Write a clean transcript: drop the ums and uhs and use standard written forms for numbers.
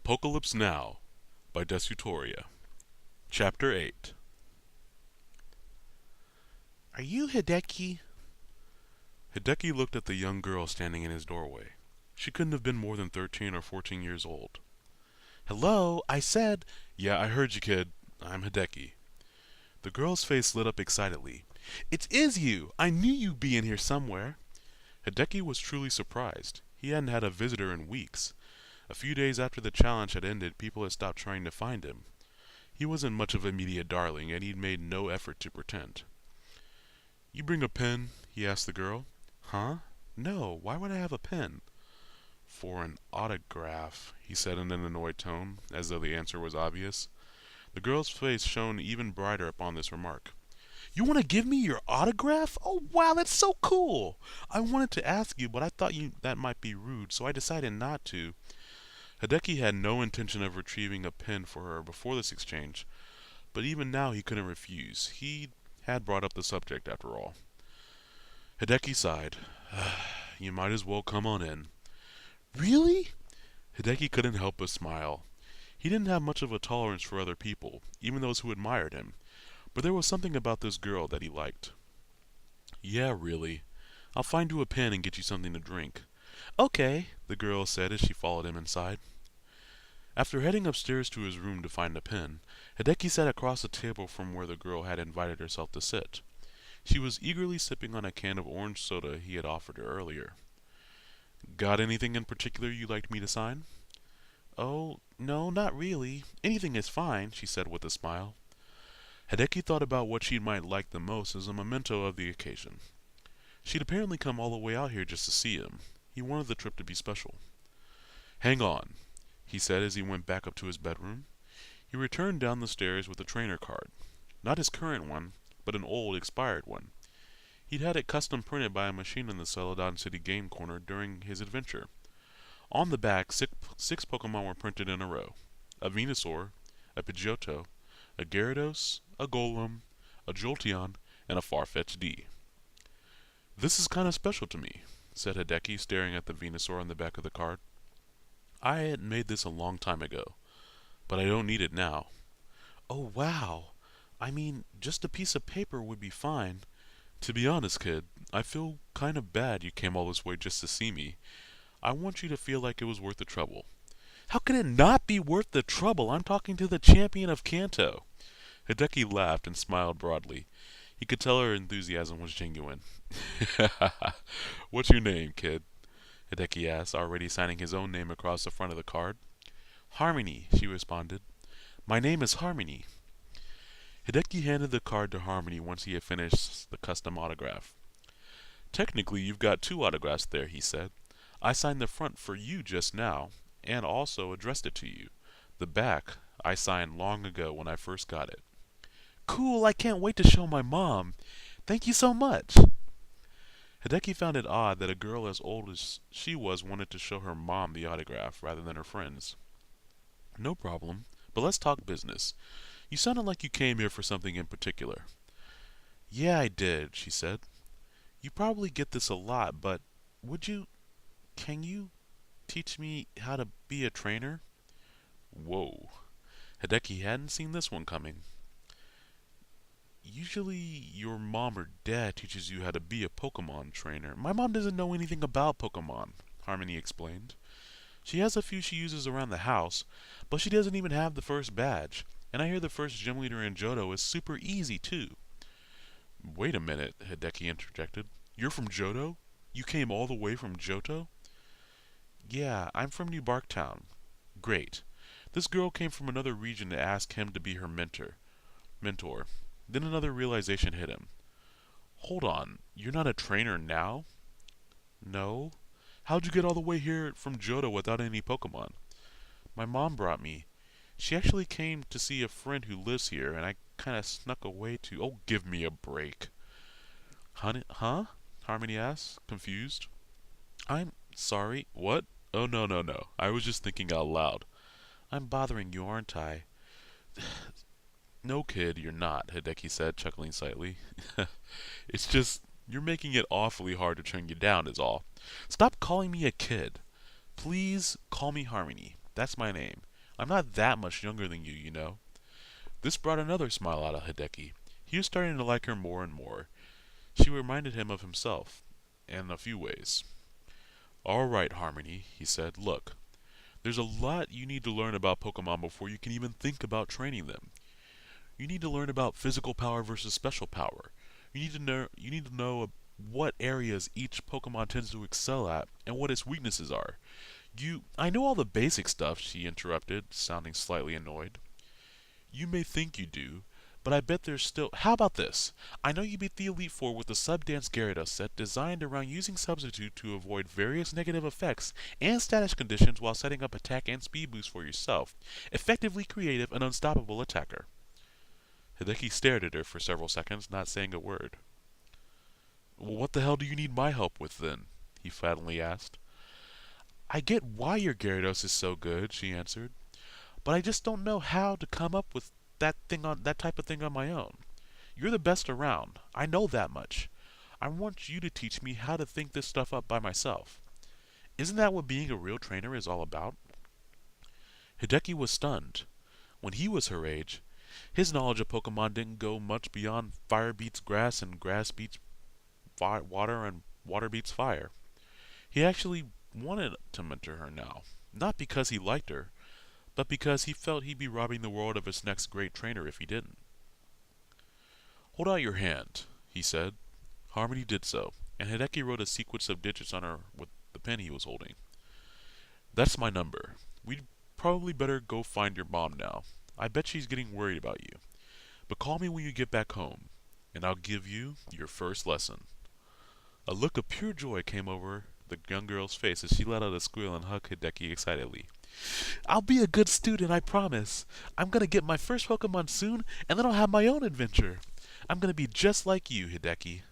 Apocalypse Now by Desutoria. Chapter 8. Are you Hideki? Hideki looked at the young girl standing in his doorway. She couldn't have been more than 13 or 14 years old. Hello, I said. Yeah, I heard you, kid. I'm Hideki. The girl's face lit up excitedly. It is you! I knew you'd be in here somewhere. Hideki was truly surprised. He hadn't had a visitor in weeks. A few days after the challenge had ended, people had stopped trying to find him. He wasn't much of a media darling, and he'd made no effort to pretend. You bring a pen? He asked the girl. Huh? No, why would I have a pen? For an autograph, he said in an annoyed tone, as though the answer was obvious. The girl's face shone even brighter upon this remark. You want to give me your autograph? Oh, wow, that's so cool! I wanted to ask you, but I thought that might be rude, so I decided not to. Hideki had no intention of retrieving a pen for her before this exchange, but even now he couldn't refuse. He had brought up the subject, after all. Hideki sighed. You might as well come on in. Really? Hideki couldn't help but smile. He didn't have much of a tolerance for other people, even those who admired him, but there was something about this girl that he liked. Yeah, really. I'll find you a pen and get you something to drink. Okay, the girl said as she followed him inside. After heading upstairs to his room to find a pen, Hideki sat across the table from where the girl had invited herself to sit. She was eagerly sipping on a can of orange soda he had offered her earlier. Got anything in particular you'd like me to sign? Oh, no, not really. Anything is fine, she said with a smile. Hideki thought about what she might like the most as a memento of the occasion. She'd apparently come all the way out here just to see him. He wanted the trip to be special. Hang on, he said as he went back up to his bedroom. He returned down the stairs with a trainer card. Not his current one, but an old, expired one. He'd had it custom printed by a machine in the Celadon City game corner during his adventure. On the back, six Pokemon were printed in a row. A Venusaur, a Pidgeotto, a Gyarados, a Golem, a Jolteon, and a Farfetch'd D. This is kind of special to me, said Hideki, staring at the Venusaur on the back of the card. I had made this a long time ago, but I don't need it now. Oh, wow. I mean, just a piece of paper would be fine. To be honest, kid, I feel kind of bad you came all this way just to see me. I want you to feel like it was worth the trouble. How can it not be worth the trouble? I'm talking to the champion of Kanto. Hideki laughed and smiled broadly. He could tell her enthusiasm was genuine. What's your name, kid? Hideki asked, already signing his own name across the front of the card. Harmony, she responded. My name is Harmony. Hideki handed the card to Harmony once he had finished the custom autograph. Technically, you've got two autographs there, he said. I signed the front for you just now, and also addressed it to you. The back I signed long ago when I first got it. Cool, I can't wait to show my mom. Thank you so much. Hideki found it odd that a girl as old as she was wanted to show her mom the autograph rather than her friends. No problem, but let's talk business. You sounded like you came here for something in particular. Yeah, I did, she said. You probably get this a lot, but can you teach me how to be a trainer? Whoa. Hideki hadn't seen this one coming. Usually your mom or dad teaches you how to be a Pokemon trainer. My mom doesn't know anything about Pokemon, Harmony explained. She has a few she uses around the house, but she doesn't even have the first badge. And I hear the first gym leader in Johto is super easy, too. Wait a minute, Hideki interjected. You're from Johto? You came all the way from Johto? Yeah, I'm from New Barktown. Great. This girl came from another region to ask him to be her mentor. Then another realization hit him. Hold on, you're not a trainer now? No. How'd you get all the way here from Johto without any Pokemon? My mom brought me. She actually came to see a friend who lives here, and I kind of snuck away to... Oh, give me a break. Huh? Harmony asked, confused. I'm sorry. What? Oh, no. I was just thinking out loud. I'm bothering you, aren't I? No, kid, you're not, Hideki said, chuckling slightly. It's just, you're making it awfully hard to turn you down, is all. Stop calling me a kid. Please call me Harmony. That's my name. I'm not that much younger than you know. This brought another smile out of Hideki. He was starting to like her more and more. She reminded him of himself, in a few ways. All right, Harmony, he said. Look, there's a lot you need to learn about Pokemon before you can even think about training them. You need to learn about physical power versus special power. You need to know what areas each Pokemon tends to excel at and what its weaknesses are. I know all the basic stuff, she interrupted, sounding slightly annoyed. You may think you do, but I bet there's still. How about this? I know you beat the Elite Four with the Subdance Gyarados set designed around using Substitute to avoid various negative effects and status conditions while setting up attack and speed boosts for yourself. Effectively creative and unstoppable attacker. Hideki stared at her for several seconds, not saying a word. Well, what the hell do you need my help with then? He finally asked. I get why your Gyarados is so good, she answered, but I just don't know how to come up with that type of thing on my own. You're the best around. I know that much. I want you to teach me how to think this stuff up by myself. Isn't that what being a real trainer is all about? Hideki was stunned. When he was her age, his knowledge of Pokemon didn't go much beyond fire beats grass and grass beats water and water beats fire. He actually wanted to mentor her now, not because he liked her, but because he felt he'd be robbing the world of its next great trainer if he didn't. Hold out your hand, he said. Harmony did so, and Hideki wrote a sequence of digits on her with the pen he was holding. That's my number. We'd probably better go find your mom now. I bet she's getting worried about you. But call me when you get back home, and I'll give you your first lesson. A look of pure joy came over the young girl's face as she let out a squeal and hugged Hideki excitedly. I'll be a good student, I promise. I'm gonna get my first Pokemon soon, and then I'll have my own adventure. I'm gonna be just like you, Hideki.